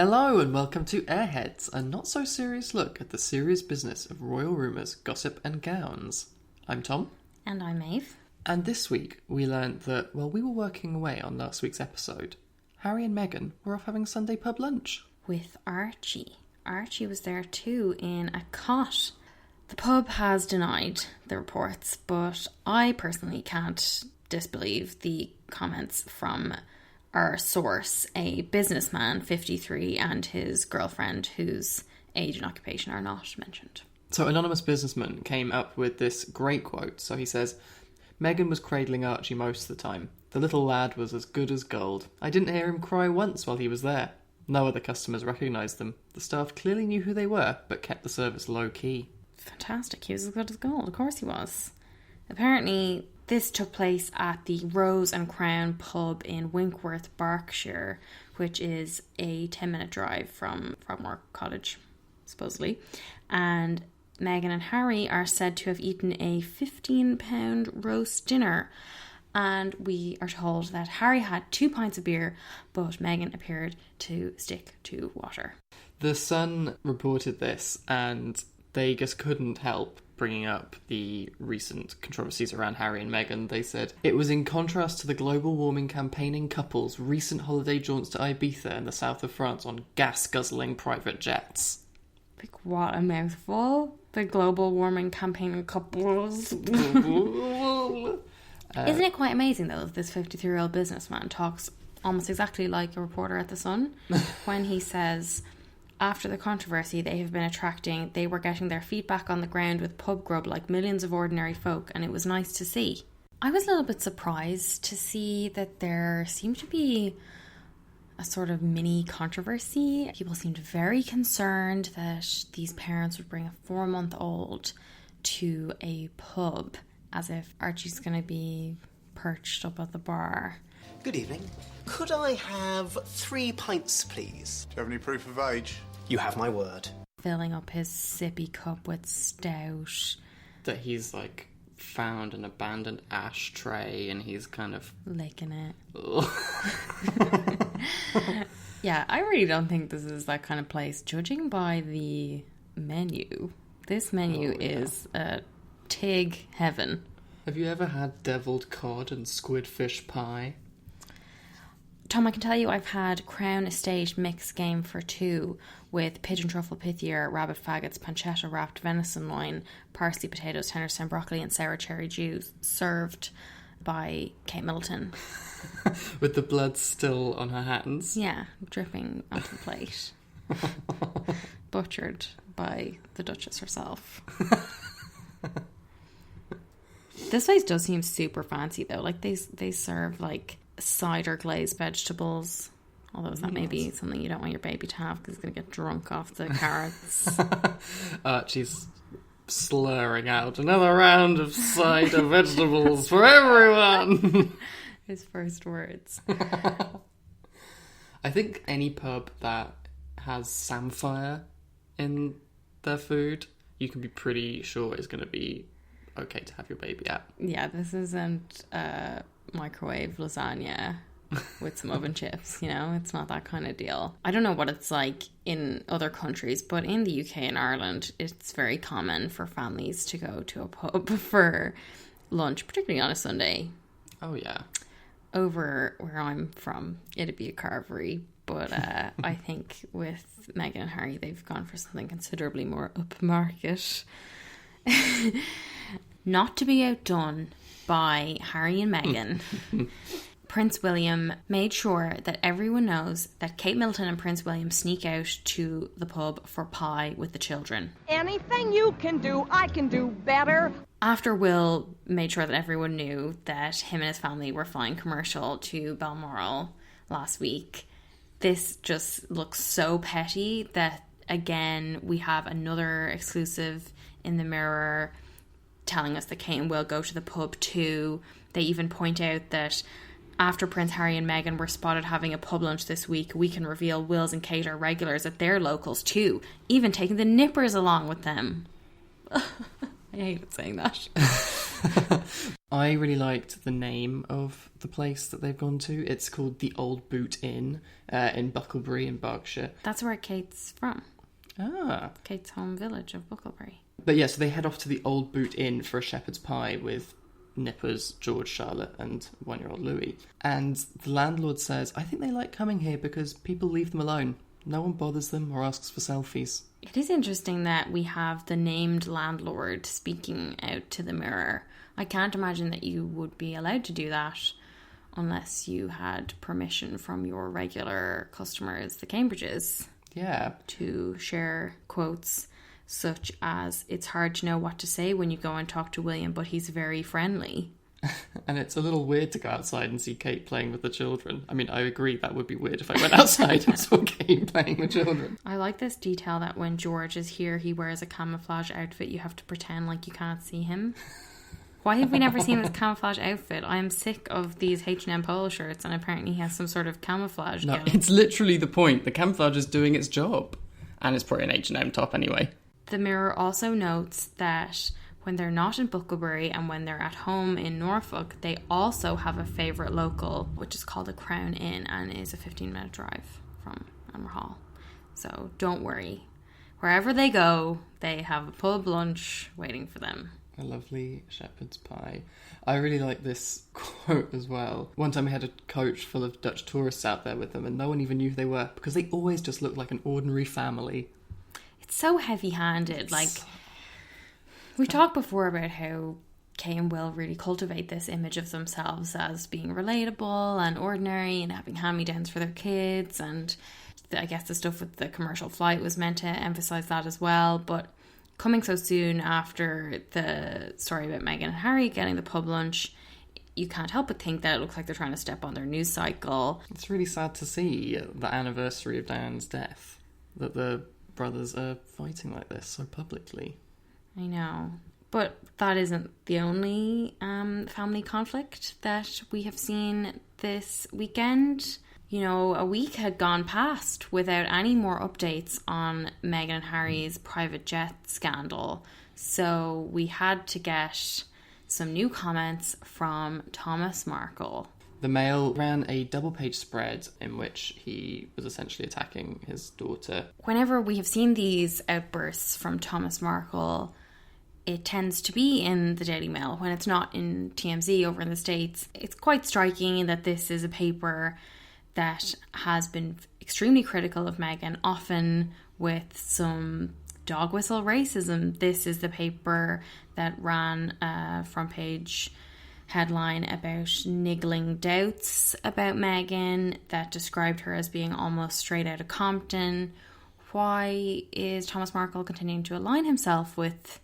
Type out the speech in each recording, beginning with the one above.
Hello and welcome to Airheads, a not-so-serious look at the serious business of royal rumours, gossip and gowns. I'm Tom. And I'm Maeve. And this week we learnt that, while we were working away on last week's episode, Harry and Meghan were off having Sunday pub lunch. With Archie. Archie was there too, in a cot. The pub has denied the reports, but I personally can't disbelieve the comments from our source, a businessman, 53, and his girlfriend, whose age and occupation are not mentioned. So anonymous businessman came up with this great quote. So he says, Meghan was cradling Archie most of the time. The little lad was as good as gold. I didn't hear him cry once while he was there. No other customers recognised them. The staff clearly knew who they were, but kept the service low-key. Fantastic. He was as good as gold. Of course he was. Apparently, this took place at the Rose and Crown pub in Winkworth, Berkshire, which is a 10-minute drive from Frogmore Cottage, supposedly. And Meghan and Harry are said to have eaten a £15 roast dinner. And we are told that Harry had 2 pints of beer, but Meghan appeared to stick to water. The Sun reported this, and they just couldn't help bringing up the recent controversies around Harry and Meghan. They said, it was in contrast to the global warming campaigning couple's recent holiday jaunts to Ibiza in the south of France on gas-guzzling private jets. Like, what a mouthful. The global warming campaigning couples. Isn't it quite amazing, though, that this 53-year-old businessman talks almost exactly like a reporter at The Sun when he says, after the controversy they were getting their feet back on the ground with pub grub like millions of ordinary folk, and it was nice to see. I was a little bit surprised to see that there seemed to be a sort of mini controversy. People seemed very concerned that these parents would bring a 4-month-old to a pub, as if Archie's going to be perched up at the bar. Good evening. Could I have 3 pints, please? Do you have any proof of age? You have my word. Filling up his sippy cup with stout. That he's, like, found an abandoned ashtray and he's kind of licking it. Yeah, I really don't think this is that kind of place. Judging by the menu, this menu is a Tig heaven. Have you ever had devilled cod and squid fish pie? Tom, I can tell you I've had Crown Estate mixed game for 2 with pigeon truffle pithier, rabbit faggots, pancetta wrapped venison loin, parsley potatoes, tender stem broccoli and sour cherry juice, served by Kate Middleton. With the blood still on her hands? Yeah, dripping onto the plate. Butchered by the Duchess herself. This place does seem super fancy, though. Like, they serve, like, cider glazed vegetables. Although that may be something you don't want your baby to have because he's going to get drunk off the carrots. Archie's slurring out another round of cider vegetables for everyone. His first words. I think any pub that has samphire in their food, you can be pretty sure is going to be okay to have your baby at. Yeah, this isn't microwave lasagna with some oven chips, you know? It's not that kind of deal. I don't know what it's like in other countries, but in the UK and Ireland, it's very common for families to go to a pub for lunch, particularly on a Sunday. Oh, yeah. Over where I'm from, it'd be a carvery, but I think with Meghan and Harry, they've gone for something considerably more upmarket. Not to be outdone by Harry and Meghan, Prince William made sure that everyone knows that Kate Middleton and Prince William sneak out to the pub for pie with the children. Anything you can do, I can do better. After Will made sure that everyone knew that him and his family were flying commercial to Balmoral last week, this just looks so petty that, again, we have another exclusive in the Mirror telling us that Kate and Will go to the pub too. They even point out that after Prince Harry and Meghan were spotted having a pub lunch this week, we can reveal Wills and Kate are regulars at their locals too, even taking the nippers along with them. I hated saying that. I really liked the name of the place that they've gone to. It's called the Old Boot Inn in Bucklebury in Berkshire. That's where Kate's from. Ah. Kate's home village of Bucklebury. But yeah, so they head off to the Old Boot Inn for a shepherd's pie with Nippers, George, Charlotte and 1-year-old Louis. And the landlord says, I think they like coming here because people leave them alone. No one bothers them or asks for selfies. It is interesting that we have the named landlord speaking out to the Mirror. I can't imagine that you would be allowed to do that unless you had permission from your regular customers, the Cambridges. Yeah. To share quotes such as, it's hard to know what to say when you go and talk to William, but he's very friendly. And it's a little weird to go outside and see Kate playing with the children. I mean, I agree that would be weird if I went outside and saw Kate playing with children. I like this detail that when George is here, he wears a camouflage outfit. You have to pretend like you can't see him. Why have we never seen this camouflage outfit? I am sick of these H&M polo shirts, and apparently he has some sort of camouflage. No, it's literally the point. The camouflage is doing its job. And it's probably an H&M top anyway. The Mirror also notes that when they're not in Bucklebury and when they're at home in Norfolk, they also have a favourite local, which is called the Crown Inn and is a 15-minute drive from Amber Hall. So don't worry. Wherever they go, they have a pub lunch waiting for them. A lovely shepherd's pie. I really like this quote as well. One time we had a coach full of Dutch tourists out there with them and no one even knew who they were because they always just looked like an ordinary family. It's so heavy-handed. Like, we talked before about how Kay and Will really cultivate this image of themselves as being relatable and ordinary and having hand-me-downs for their kids, and I guess the stuff with the commercial flight was meant to emphasise that as well. But coming so soon after the story about Meghan and Harry getting the pub lunch, you can't help but think that it looks like they're trying to step on their news cycle. It's really sad to see the anniversary of Diane's death, that the brothers are fighting like this so publicly. I know. But that isn't the only family conflict that we have seen this weekend. You know, a week had gone past without any more updates on Meghan and Harry's private jet scandal. So we had to get some new comments from Thomas Markle. The Mail ran a double-page spread in which he was essentially attacking his daughter. Whenever we have seen these outbursts from Thomas Markle, it tends to be in the Daily Mail when it's not in TMZ over in the States. It's quite striking that this is a paper that has been extremely critical of Meghan, often with some dog whistle racism. This is the paper that ran a front page headline about niggling doubts about Meghan, that described her as being almost straight out of Compton. Why is Thomas Markle continuing to align himself with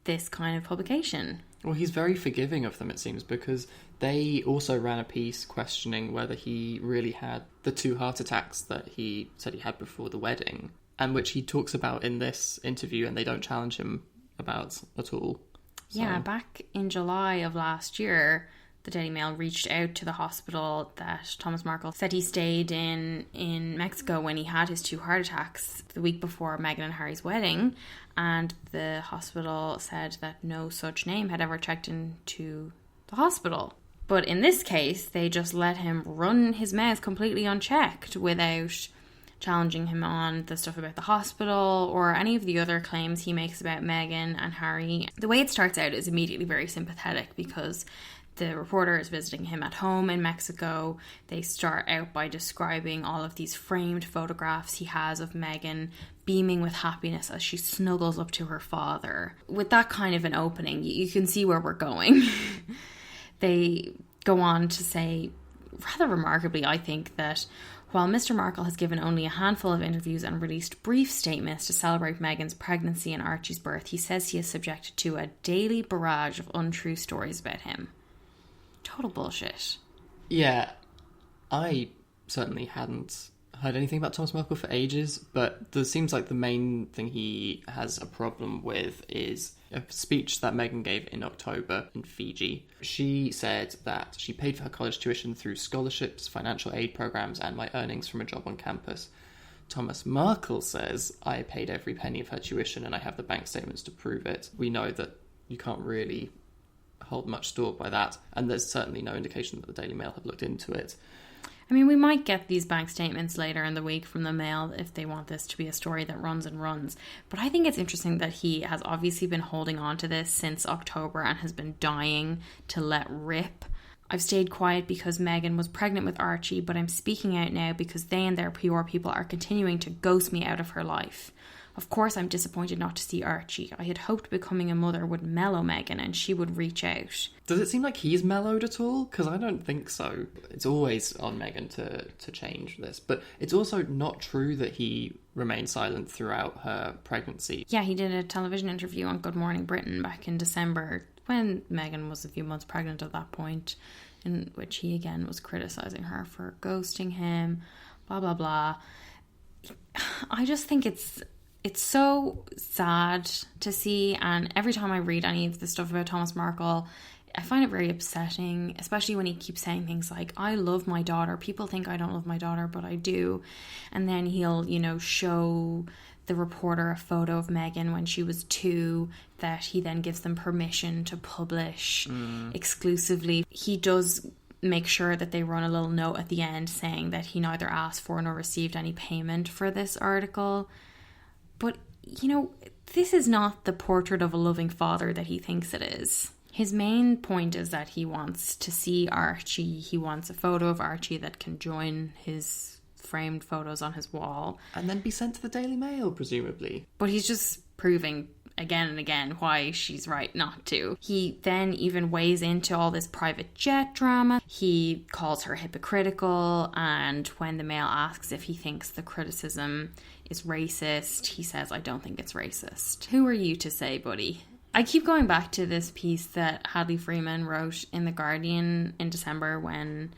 this kind of publication? Well, he's very forgiving of them, it seems, because they also ran a piece questioning whether he really had the 2 heart attacks that he said he had before the wedding, and which he talks about in this interview, and they don't challenge him about at all. So. Yeah, back in July of last year, the Daily Mail reached out to the hospital that Thomas Markle said he stayed in Mexico when he had his 2 heart attacks the week before Meghan and Harry's wedding, and the hospital said that no such name had ever checked into the hospital. But in this case, they just let him run his mouth completely unchecked without challenging him on the stuff about the hospital or any of the other claims he makes about Meghan and Harry. The way it starts out is immediately very sympathetic because the reporter is visiting him at home in Mexico. They start out by describing all of these framed photographs he has of Meghan beaming with happiness as she snuggles up to her father. With that kind of an opening, you can see where we're going. They go on to say, rather remarkably, I think, that while Mr. Markle has given only a handful of interviews and released brief statements to celebrate Meghan's pregnancy and Archie's birth, he says he is subjected to a daily barrage of untrue stories about him. Total bullshit. Yeah, I certainly hadn't heard anything about Thomas Markle for ages, but there seems like the main thing he has a problem with is a speech that Meghan gave in October in Fiji. She said that she paid for her college tuition through scholarships, financial aid programs, and my earnings from a job on campus. Thomas Markle says, I paid every penny of her tuition and I have the bank statements to prove it. We know that you can't really hold much store by that. And there's certainly no indication that the Daily Mail have looked into it. I mean, we might get these bank statements later in the week from the Mail if they want this to be a story that runs and runs. But I think it's interesting that he has obviously been holding on to this since October and has been dying to let rip. I've stayed quiet because Meghan was pregnant with Archie, but I'm speaking out now because they and their PR people are continuing to ghost me out of her life. Of course, I'm disappointed not to see Archie. I had hoped becoming a mother would mellow Meghan and she would reach out. Does it seem like he's mellowed at all? Because I don't think so. It's always on Meghan to change this. But it's also not true that he remained silent throughout her pregnancy. Yeah, he did a television interview on Good Morning Britain back in December when Meghan was a few months pregnant at that point, in which he again was criticising her for ghosting him, blah, blah, blah. I just think it's so sad to see, and every time I read any of the stuff about Thomas Markle, I find it very upsetting, especially when he keeps saying things like, I love my daughter. People think I don't love my daughter, but I do. And then he'll, show the reporter a photo of Meghan when she was 2 that he then gives them permission to publish exclusively. He does make sure that they run a little note at the end saying that he neither asked for nor received any payment for this article. But, this is not the portrait of a loving father that he thinks it is. His main point is that he wants to see Archie. He wants a photo of Archie that can join his framed photos on his wall. And then be sent to the Daily Mail, presumably. But he's just proving again and again why she's right not to. He then even weighs into all this private jet drama. He calls her hypocritical, and when the Mail asks if he thinks the criticism is racist, he says, I don't think it's racist. Who are you to say, buddy? I keep going back to this piece that Hadley Freeman wrote in The Guardian in December when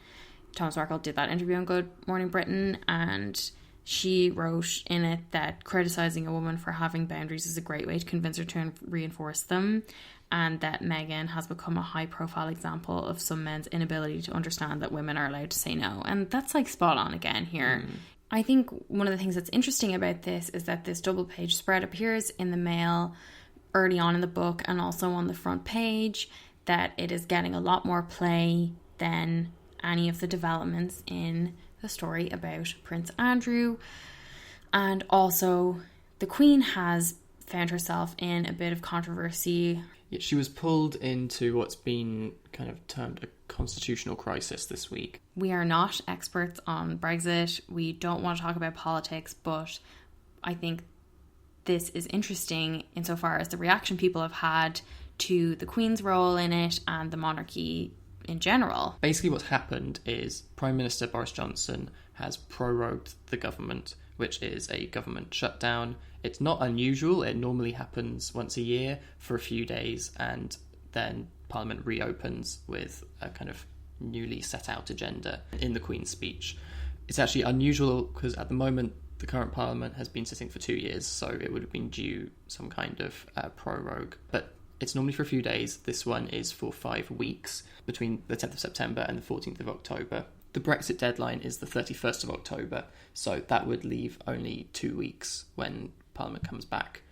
Thomas Markle did that interview on Good Morning Britain, and she wrote in it that criticising a woman for having boundaries is a great way to convince her to reinforce them, and that Meghan has become a high-profile example of some men's inability to understand that women are allowed to say no. And that's like spot on again here. I think one of the things that's interesting about this is that this double-page spread appears in the Mail early on in the book and also on the front page, that it is getting a lot more play than any of the developments in the story about Prince Andrew. And also the Queen has found herself in a bit of controversy. She was pulled into what's been kind of termed a constitutional crisis this week. We are not experts on Brexit. We don't want to talk about politics, but I think this is interesting insofar as the reaction people have had to the Queen's role in it and the monarchy in general. Basically what's happened is Prime Minister Boris Johnson has prorogued the government, which is a government shutdown. It's not unusual. It normally happens once a year for a few days, and then Parliament reopens with a kind of newly set out agenda in the Queen's speech. It's actually unusual because at the moment the current Parliament has been sitting for 2 years, so it would have been due some kind of prorogue. But it's normally for a few days. This one is for 5 weeks, between the 10th of September and the 14th of October. The Brexit deadline is the 31st of October, so that would leave only 2 weeks when Parliament comes back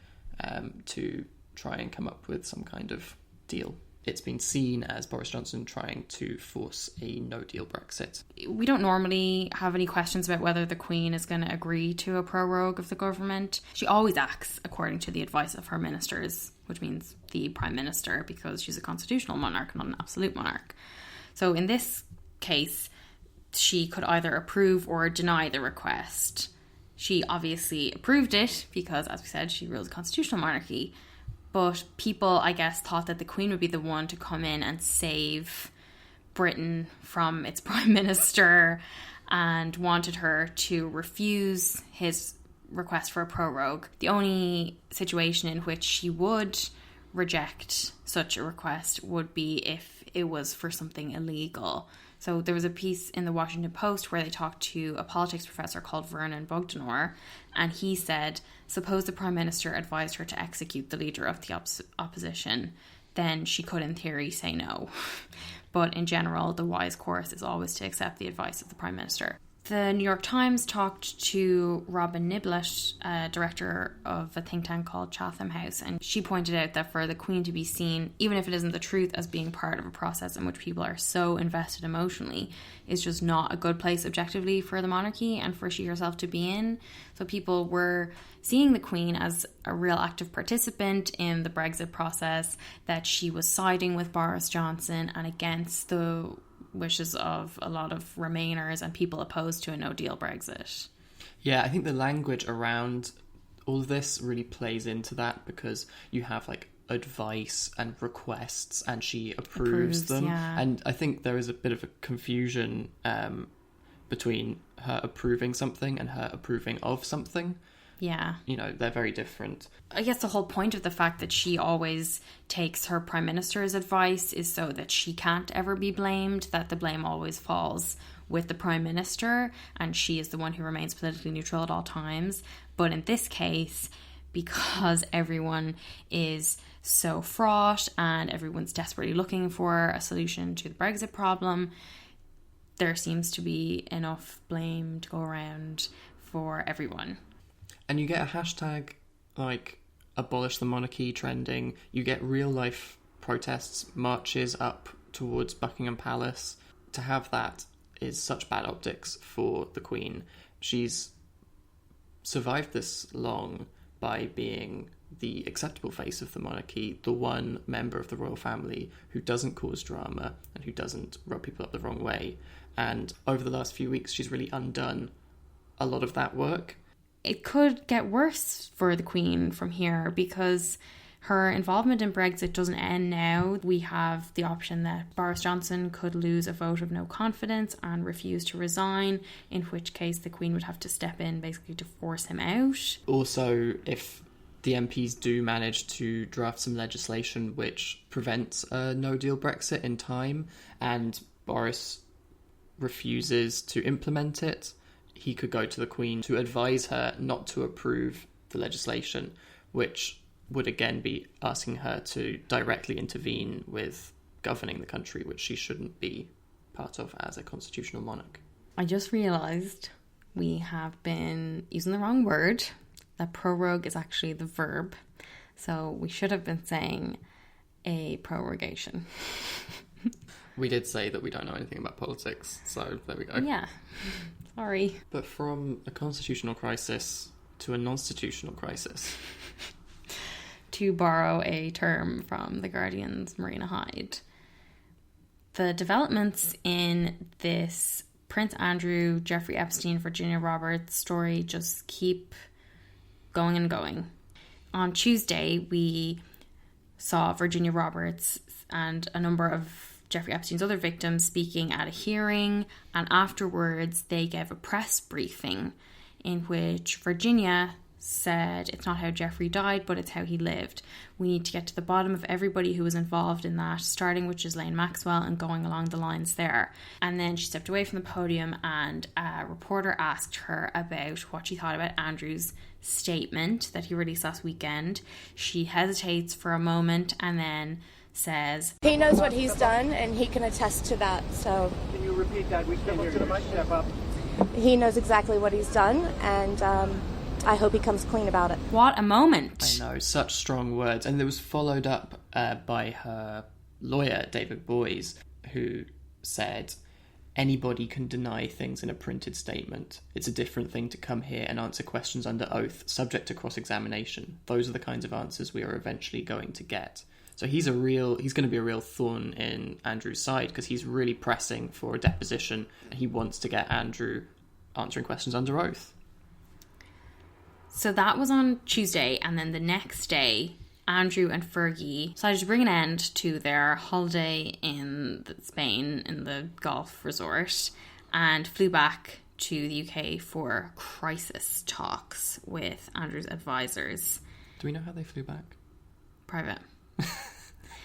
to try and come up with some kind of deal. It's been seen as Boris Johnson trying to force a no-deal Brexit. We don't normally have any questions about whether the Queen is going to agree to a prorogue of the government. She always acts according to the advice of her ministers, which means the Prime Minister, because she's a constitutional monarch, not an absolute monarch. So in this case, she could either approve or deny the request. She obviously approved it because, as we said, she rules a constitutional monarchy. But people, I guess, thought that the Queen would be the one to come in and save Britain from its Prime Minister and wanted her to refuse his request for a prorogue. The only situation in which she would reject such a request would be if it was for something illegal. So there was a piece in the Washington Post where they talked to a politics professor called Vernon Bogdanor, and he said, suppose the Prime Minister advised her to execute the leader of the opposition, then she could in theory say no. But in general, the wise course is always to accept the advice of the Prime Minister. The New York Times talked to Robin Niblett, director of a think tank called Chatham House, and she pointed out that for the Queen to be seen, even if it isn't the truth, as being part of a process in which people are so invested emotionally, is just not a good place objectively for the monarchy and for she herself to be in. So people were seeing the Queen as a real active participant in the Brexit process, that she was siding with Boris Johnson and against the wishes of a lot of Remainers and people opposed to a no-deal Brexit. Yeah, I think the language around all of this really plays into that, because you have like advice and requests and she approves them. Yeah. And I think there is a bit of a confusion between her approving something and her approving of something. Yeah. You know, they're very different. I guess the whole point of the fact that she always takes her Prime Minister's advice is so that she can't ever be blamed, that the blame always falls with the Prime Minister and she is the one who remains politically neutral at all times. But in this case, because everyone is so fraught and everyone's desperately looking for a solution to the Brexit problem, there seems to be enough blame to go around for everyone. And you get a hashtag like abolish the monarchy trending. You get real life protests, marches up towards Buckingham Palace. To have that is such bad optics for the Queen. She's survived this long by being the acceptable face of the monarchy, the one member of the royal family who doesn't cause drama and who doesn't rub people up the wrong way. And over the last few weeks, she's really undone a lot of that work. It could get worse for the Queen from here, because her involvement in Brexit doesn't end now. We have the option that Boris Johnson could lose a vote of no confidence and refuse to resign, in which case the Queen would have to step in basically to force him out. Also, if the MPs do manage to draft some legislation which prevents a no-deal Brexit in time and Boris refuses to implement it, he could go to the Queen to advise her not to approve the legislation, which would again be asking her to directly intervene with governing the country, which she shouldn't be part of as a constitutional monarch. I just realised we have been using the wrong word, that prorogue is actually the verb. So we should have been saying a prorogation. We did say that we don't know anything about politics, so there we go. Yeah, sorry. But from a constitutional crisis to a non-institutional crisis. To borrow a term from The Guardian's Marina Hyde. The developments in this Prince Andrew, Jeffrey Epstein, Virginia Roberts story just keep going and going. On Tuesday, we saw Virginia Roberts and a number of Jeffrey Epstein's other victims speaking at a hearing, and afterwards they gave a press briefing in which Virginia said it's not how Jeffrey died, but it's how he lived. We need to get to the bottom of everybody who was involved in that, starting with Ghislaine Maxwell and going along the lines there. And then she stepped away from the podium and a reporter asked her about what she thought about Andrew's statement that he released last weekend. She hesitates for a moment and then says, he knows what he's done and he can attest to that. So can you repeat that? We step up to the mic, step up. He knows exactly what he's done, and I hope he comes clean about it. What a moment. I know, such strong words. And it was followed up by her lawyer, David Boies, who said, anybody can deny things in a printed statement. It's a different thing to come here and answer questions under oath, subject to cross-examination. Those are the kinds of answers we are eventually going to get. So he's going to be a real thorn in Andrew's side, because he's really pressing for a deposition. He wants to get Andrew answering questions under oath. So that was on Tuesday, and then the next day, Andrew and Fergie decided to bring an end to their holiday in Spain in the golf resort and flew back to the UK for crisis talks with Andrew's advisors. Do we know how they flew back? Private.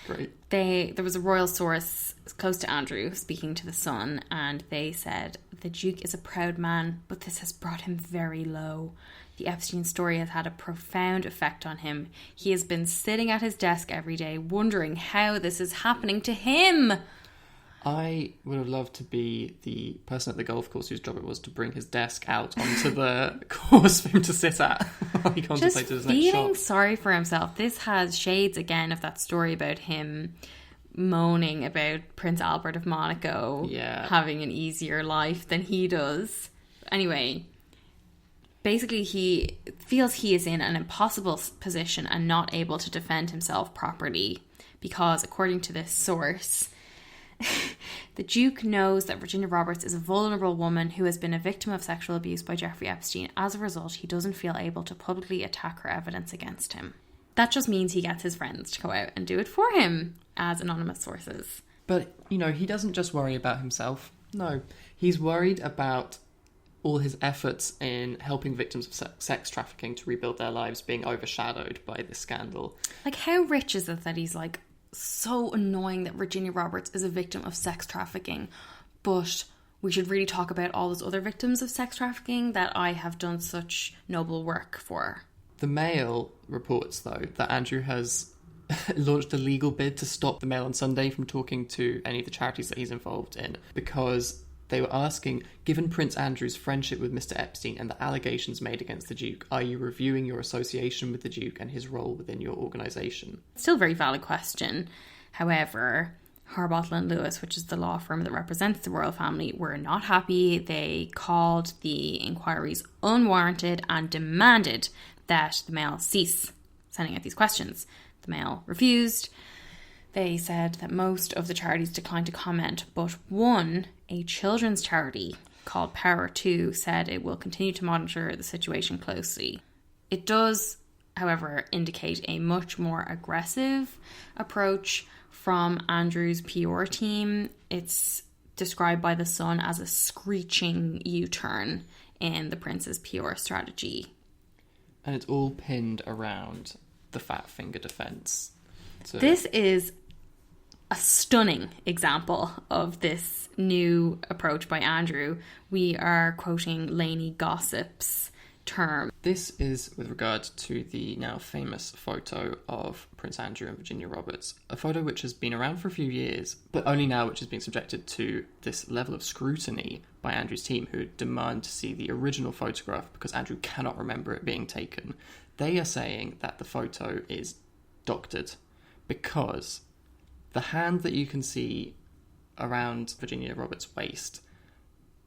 Great. There was a royal source close to Andrew speaking to The Sun, and they said, the Duke is a proud man, but this has brought him very low. The Epstein story has had a profound effect on him. He has been sitting at his desk every day wondering how this is happening to him. I would have loved to be the person at the golf course whose job it was to bring his desk out onto the course for him to sit at while he contemplated his next shot. Feeling sorry for himself. This has shades again of that story about him moaning about Prince Albert of Monaco having an easier life than he does. Anyway, basically he feels he is in an impossible position and not able to defend himself properly because, according to this source, the Duke knows that Virginia Roberts is a vulnerable woman who has been a victim of sexual abuse by Jeffrey Epstein. As a result, he doesn't feel able to publicly attack her evidence against him. That just means he gets his friends to go out and do it for him, as anonymous sources. But, he doesn't just worry about himself. No, he's worried about all his efforts in helping victims of sex trafficking to rebuild their lives being overshadowed by this scandal. Like, how rich is it that he's like, so annoying that Virginia Roberts is a victim of sex trafficking, but we should really talk about all those other victims of sex trafficking that I have done such noble work for. The Mail reports, though, that Andrew has launched a legal bid to stop the Mail on Sunday from talking to any of the charities that he's involved in, because they were asking, given Prince Andrew's friendship with Mr. Epstein and the allegations made against the Duke, are you reviewing your association with the Duke and his role within your organisation? Still a very valid question. However, Harbottle and Lewis, which is the law firm that represents the royal family, were not happy. They called the inquiries unwarranted and demanded that the Mail cease sending out these questions. The Mail refused. They said that most of the charities declined to comment, but one, a children's charity called Power 2, said it will continue to monitor the situation closely. It does, however, indicate a much more aggressive approach from Andrew's PR team. It's described by The Sun as a screeching U-turn in the Prince's PR strategy. And it's all pinned around the fat finger defence. So this is a stunning example of this new approach by Andrew. We are quoting Lainey Gossip's term. This is with regard to the now famous photo of Prince Andrew and Virginia Roberts, a photo which has been around for a few years, but only now which is being subjected to this level of scrutiny by Andrew's team, who demand to see the original photograph because Andrew cannot remember it being taken. They are saying that the photo is doctored because the hand that you can see around Virginia Roberts' waist,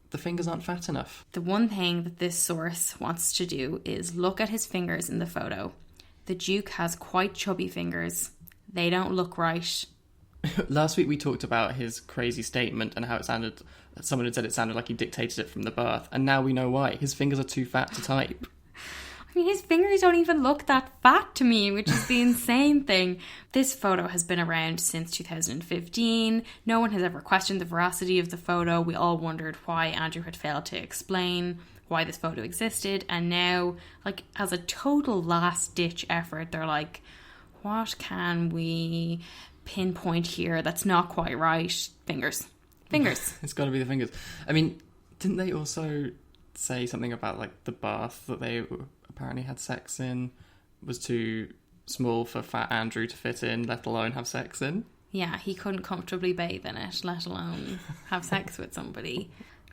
the fingers aren't fat enough. The one thing that this source wants to do is look at his fingers in the photo. The Duke has quite chubby fingers. They don't look right. Last week we talked about his crazy statement and how it sounded, someone had said it sounded like he dictated it from the birth, and now we know why. His fingers are too fat to type. I mean, his fingers don't even look that fat to me, which is the insane thing. This photo has been around since 2015. No one has ever questioned the veracity of the photo. We all wondered why Andrew had failed to explain why this photo existed. And now, like, as a total last-ditch effort, they're like, what can we pinpoint here that's not quite right? Fingers. It's got to be the fingers. I mean, didn't they also say something about, like, the bath that they apparently had sex in was too small for fat Andrew to fit in, let alone have sex in? Yeah, he couldn't comfortably bathe in it, let alone have sex with somebody.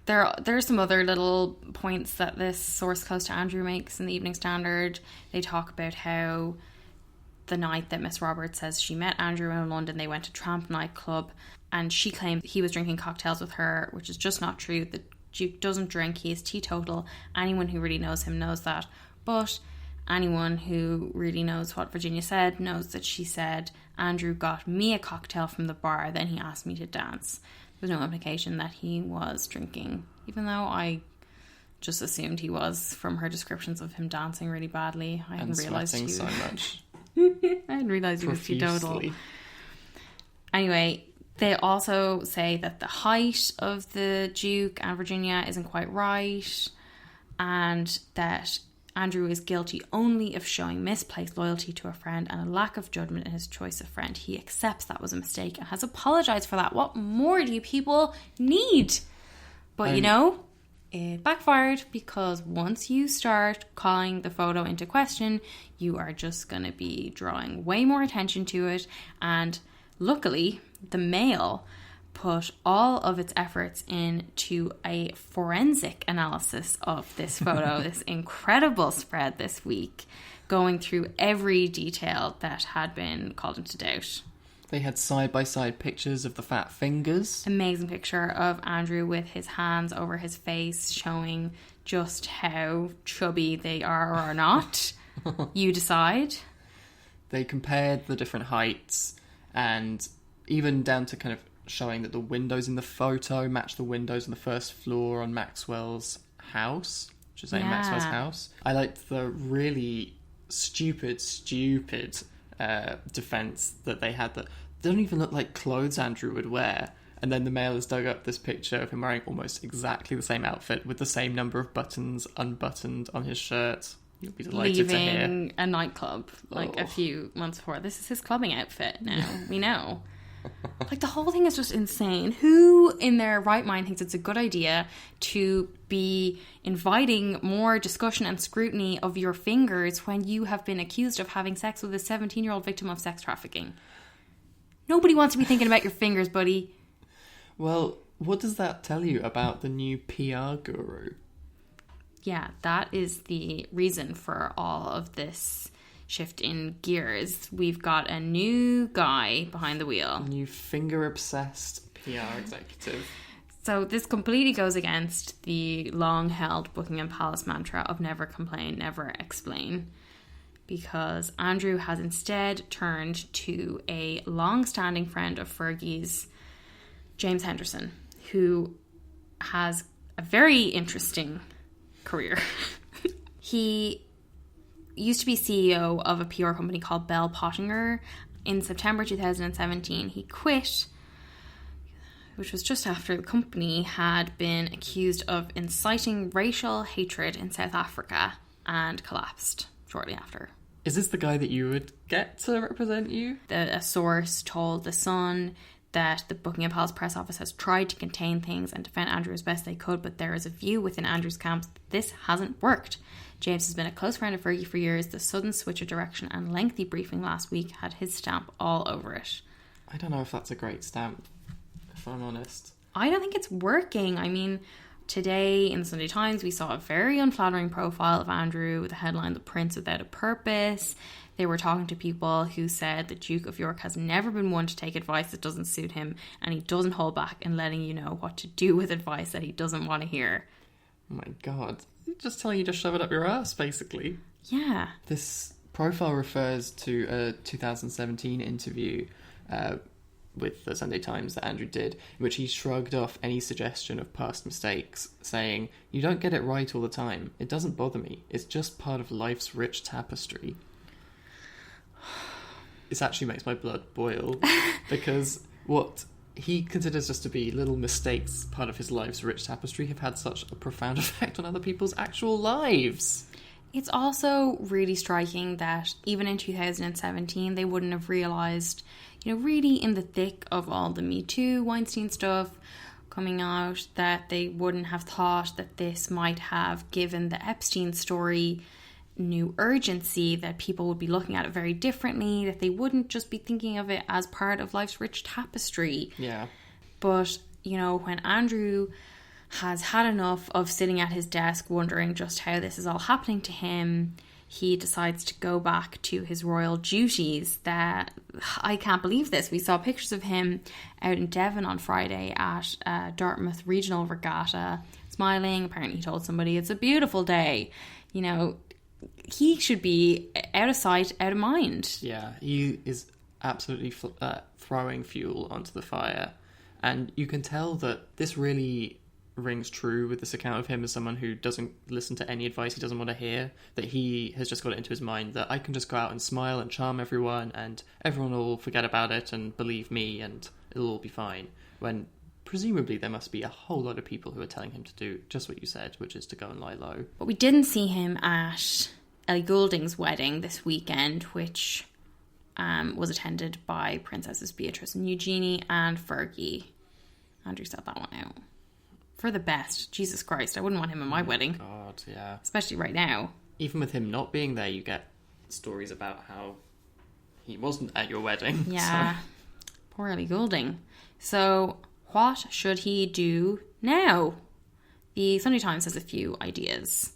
There are some other little points that this source close to Andrew makes in the Evening Standard. They talk about how the night that Miss Roberts says she met Andrew in London, they went to Tramp nightclub, and she claimed he was drinking cocktails with her, which is just not true. The Duke doesn't drink, he is teetotal. Anyone who really knows him knows that. But anyone who really knows what Virginia said knows that she said, Andrew got me a cocktail from the bar, then he asked me to dance. There was no implication that he was drinking, even though I just assumed he was from her descriptions of him dancing really badly. I hadn't realised he was so much. I hadn't realised he was teetotal. Anyway, they also say that the height of the Duke and Virginia isn't quite right, and that Andrew is guilty only of showing misplaced loyalty to a friend and a lack of judgment in his choice of friend. He accepts that was a mistake and has apologised for that. What more do you people need? But you know, it backfired, because once you start calling the photo into question, you are just going to be drawing way more attention to it. And luckily, the Mail put all of its efforts into a forensic analysis of this photo, this incredible spread this week, going through every detail that had been called into doubt. They had side-by-side pictures of the fat fingers. Amazing picture of Andrew with his hands over his face, showing just how chubby they are or are not. You decide. They compared the different heights, and even down to kind of showing that the windows in the photo match the windows on the first floor on Maxwell's house, which is Maxwell's house. I liked the really stupid defense that they had that don't even look like clothes Andrew would wear. And then the Mail has dug up this picture of him wearing almost exactly the same outfit with the same number of buttons unbuttoned on his shirt. You'll be delighted to hear. Leaving a nightclub a few months before. This is his clubbing outfit now. We know. Like, the whole thing is just insane. Who in their right mind thinks it's a good idea to be inviting more discussion and scrutiny of your fingers when you have been accused of having sex with a 17-year-old victim of sex trafficking? Nobody wants to be thinking about your fingers, buddy. Well, what does that tell you about the new PR guru? Yeah, that is the reason for all of this shift in gears. We've got a new guy behind the wheel. New finger-obsessed PR executive. So this completely goes against the long-held Buckingham Palace mantra of never complain, never explain. Because Andrew has instead turned to a long-standing friend of Fergie's, James Henderson, who has a very interesting career. He used to be CEO of a PR company called Bell Pottinger. In September 2017, he quit, which was just after the company had been accused of inciting racial hatred in South Africa, and collapsed shortly after. Is this the guy that you would get to represent you? A source told The Sun that the Buckingham Palace press office has tried to contain things and defend Andrew as best they could, but there is a view within Andrew's camp that this hasn't worked. James has been a close friend of Fergie for years. The sudden switch of direction and lengthy briefing last week had his stamp all over it. I don't know if that's a great stamp, if I'm honest. I don't think it's working. I mean, today in the Sunday Times, we saw a very unflattering profile of Andrew with the headline, "The Prince Without a Purpose." They were talking to people who said the Duke of York has never been one to take advice that doesn't suit him, and he doesn't hold back in letting you know what to do with advice that he doesn't want to hear. Oh my God. Just telling you to shove it up your ass, basically. Yeah. This profile refers to a 2017 interview with the Sunday Times that Andrew did, in which he shrugged off any suggestion of past mistakes, saying, "You don't get it right all the time. It doesn't bother me. It's just part of life's rich tapestry." This actually makes my blood boil, because what he considers just to be little mistakes, part of his life's rich tapestry, have had such a profound effect on other people's actual lives. It's also really striking that even in 2017, they wouldn't have realised, really in the thick of all the Me Too, Weinstein stuff coming out, that they wouldn't have thought that this might have given the Epstein story new urgency, that people would be looking at it very differently, that they wouldn't just be thinking of it as part of life's rich tapestry. Yeah. But, when Andrew has had enough of sitting at his desk wondering just how this is all happening to him, he decides to go back to his royal duties. That I can't believe this. We saw pictures of him out in Devon on Friday at Dartmouth Regional Regatta, smiling. Apparently he told somebody it's a beautiful day. He should be out of sight, out of mind. Yeah, he is absolutely throwing fuel onto the fire. And you can tell that this really rings true with this account of him as someone who doesn't listen to any advice he doesn't want to hear, that he has just got it into his mind that I can just go out and smile and charm everyone and everyone will forget about it and believe me and it'll all be fine. When presumably there must be a whole lot of people who are telling him to do just what you said, which is to go and lie low. But we didn't see him at Ellie Goulding's wedding this weekend, which was attended by Princesses Beatrice and Eugenie and Fergie. Andrew set that one out. For the best. Jesus Christ, I wouldn't want him at my wedding. God, yeah. Especially right now. Even with him not being there, you get stories about how he wasn't at your wedding. Yeah. So. Poor Ellie Goulding. So, What should he do now? The Sunday Times has a few ideas.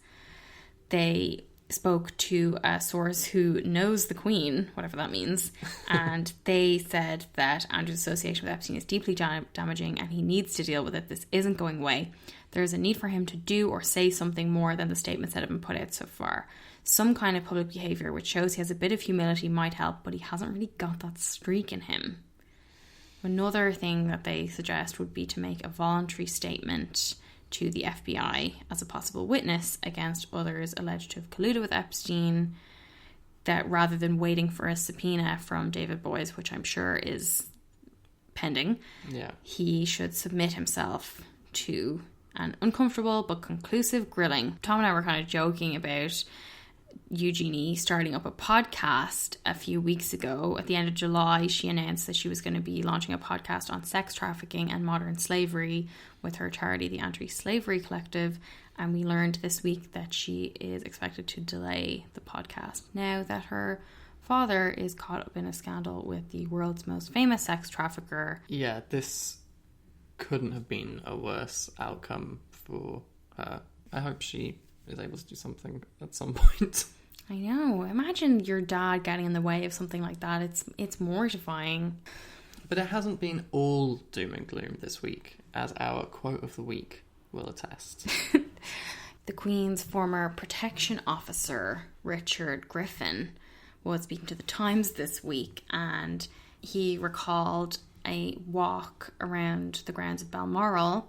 They spoke to a source who knows the Queen, whatever that means, and they said that Andrew's association with Epstein is deeply damaging and he needs to deal with it. This isn't going away. There is a need for him to do or say something more than the statements that have been put out so far. Some kind of public behaviour which shows he has a bit of humility might help, but he hasn't really got that streak in him. Another thing that they suggest would be to make a voluntary statement to the FBI as a possible witness against others alleged to have colluded with Epstein, that rather than waiting for a subpoena from David Boies, which I'm sure is pending, he should submit himself to an uncomfortable but conclusive grilling. Tom and I were kind of joking about Eugenie starting up a podcast a few weeks ago. At the end of July, she announced that she was going to be launching a podcast on sex trafficking and modern slavery with her charity, the Anti-Slavery Collective, and we learned this week that she is expected to delay the podcast now that her father is caught up in a scandal with the world's most famous sex trafficker. Yeah, this couldn't have been a worse outcome for her. I hope she is able to do something at some point. I know. Imagine your dad getting in the way of something like that. It's mortifying. But it hasn't been all doom and gloom this week, as our quote of the week will attest. The Queen's former protection officer, Richard Griffin, was speaking to the Times this week, and he recalled a walk around the grounds of Balmoral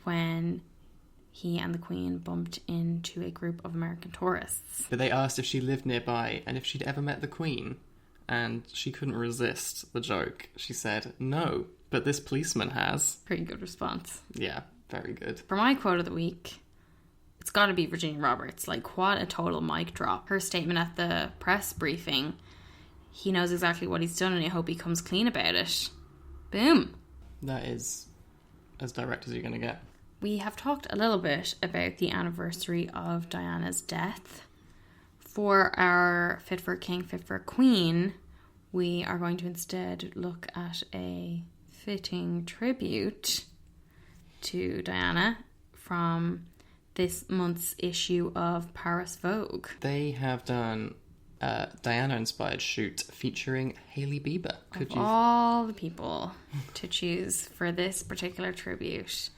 when he and the Queen bumped into a group of American tourists. But they asked if she lived nearby and if she'd ever met the Queen, and she couldn't resist the joke. She said, "No, but this policeman has." Pretty good response. Yeah, very good. For my quote of the week, it's got to be Virginia Roberts. Like, what a total mic drop. Her statement at the press briefing, he knows exactly what he's done and I hope he comes clean about it. Boom. That is as direct as you're going to get. We have talked a little bit about the anniversary of Diana's death. For our Fit for a King, Fit for a Queen, we are going to instead look at a fitting tribute to Diana from this month's issue of Paris Vogue. They have done a Diana-inspired shoot featuring Hailey Bieber. All the people to choose for this particular tribute,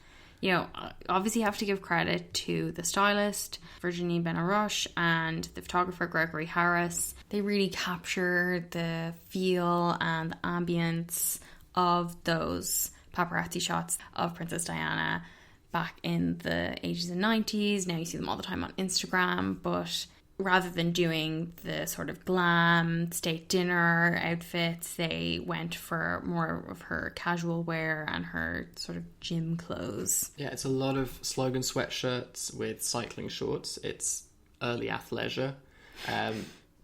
you know, obviously you have to give credit to the stylist, Virginie Benaroche, and the photographer, Gregory Harris. They really capture the feel and the ambience of those paparazzi shots of Princess Diana back in the 80s and 90s. Now you see them all the time on Instagram, but rather than doing the sort of glam state dinner outfits, they went for more of her casual wear and her sort of gym clothes. Yeah, it's a lot of slogan sweatshirts with cycling shorts. It's early athleisure.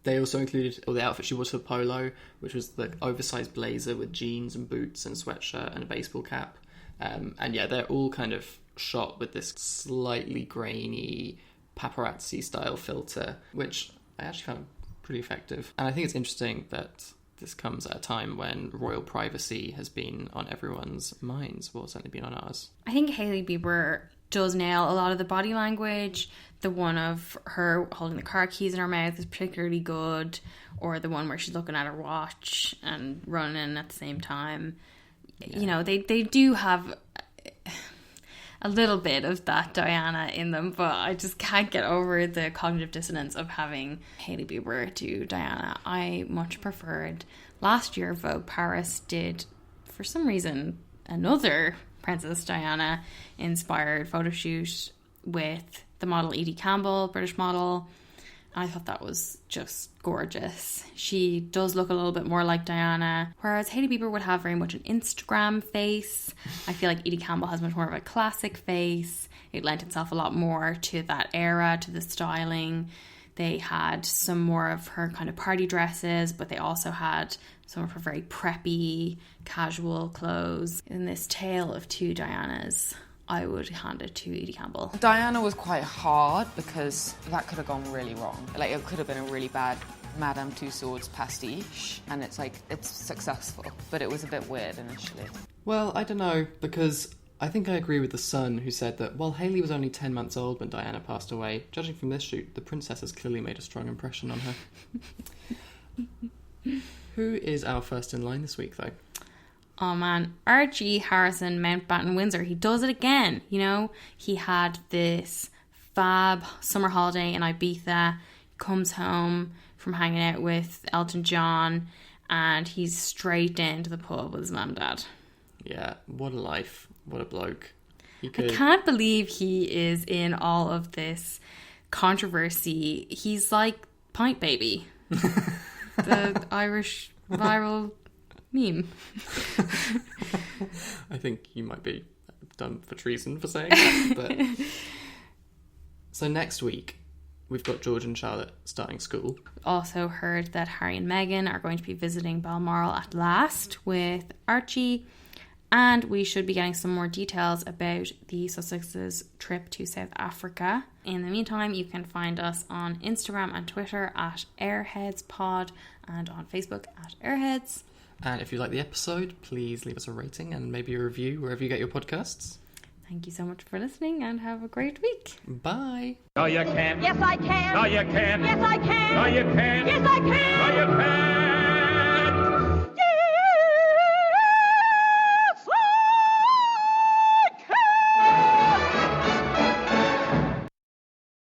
They also included the outfit she wore for polo, which was the oversized blazer with jeans and boots and sweatshirt and a baseball cap. And yeah, they're all kind of shot with this slightly grainy paparazzi style filter, which I actually found pretty effective. And I think it's interesting that this comes at a time when royal privacy has been on everyone's minds. Well, it's certainly been on ours. I think Hailey Bieber does nail a lot of the body language. The one of her holding the car keys in her mouth is particularly good, or the one where she's looking at her watch and running at the same time. Yeah. You know, they do have a little bit of that Diana in them, but I just can't get over the cognitive dissonance of having Hailey Bieber do Diana. I much preferred last year Vogue Paris did, for some reason, another Princess Diana inspired photo shoot with the model Edie Campbell, British model. I thought that was just gorgeous. She does look a little bit more like Diana, whereas Hailey Bieber would have very much an Instagram face. I feel like Edie Campbell has much more of a classic face. It lent itself a lot more to that era, to the styling. They had some more of her kind of party dresses, but they also had some of her very preppy, casual clothes. In this tale of two Dianas, I would hand it to Edie Campbell. Diana was quite hard because that could have gone really wrong. Like, it could have been a really bad Madame Tussauds pastiche, and it's successful, but it was a bit weird initially. Well, I don't know, because I think I agree with The Sun, who said that while Hailey was only 10 months old when Diana passed away, judging from this shoot, the princess has clearly made a strong impression on her. Who is our first in line this week, though? Oh man, Archie Harrison Mountbatten Windsor. He does it again. You know, he had this fab summer holiday in Ibiza, comes home from hanging out with Elton John, and he's straight into the pub with his mum and dad. Yeah, what a life. What a bloke. I can't believe he is in all of this controversy. He's like Pint Baby, the Irish viral meme. I think you might be done for treason for saying that. But... So next week, we've got George and Charlotte starting school. Also heard that Harry and Meghan are going to be visiting Balmoral at last with Archie. And we should be getting some more details about the Sussexes' trip to South Africa. In the meantime, you can find us on Instagram and Twitter at AirheadsPod and on Facebook at Airheads. And if you like the episode, please leave us a rating and maybe a review wherever you get your podcasts. Thank you so much for listening and have a great week. Bye. No, you can't. Yes, I can. No, you can't. Yes, I can. No, you can't. Yes, I can. No, you can't.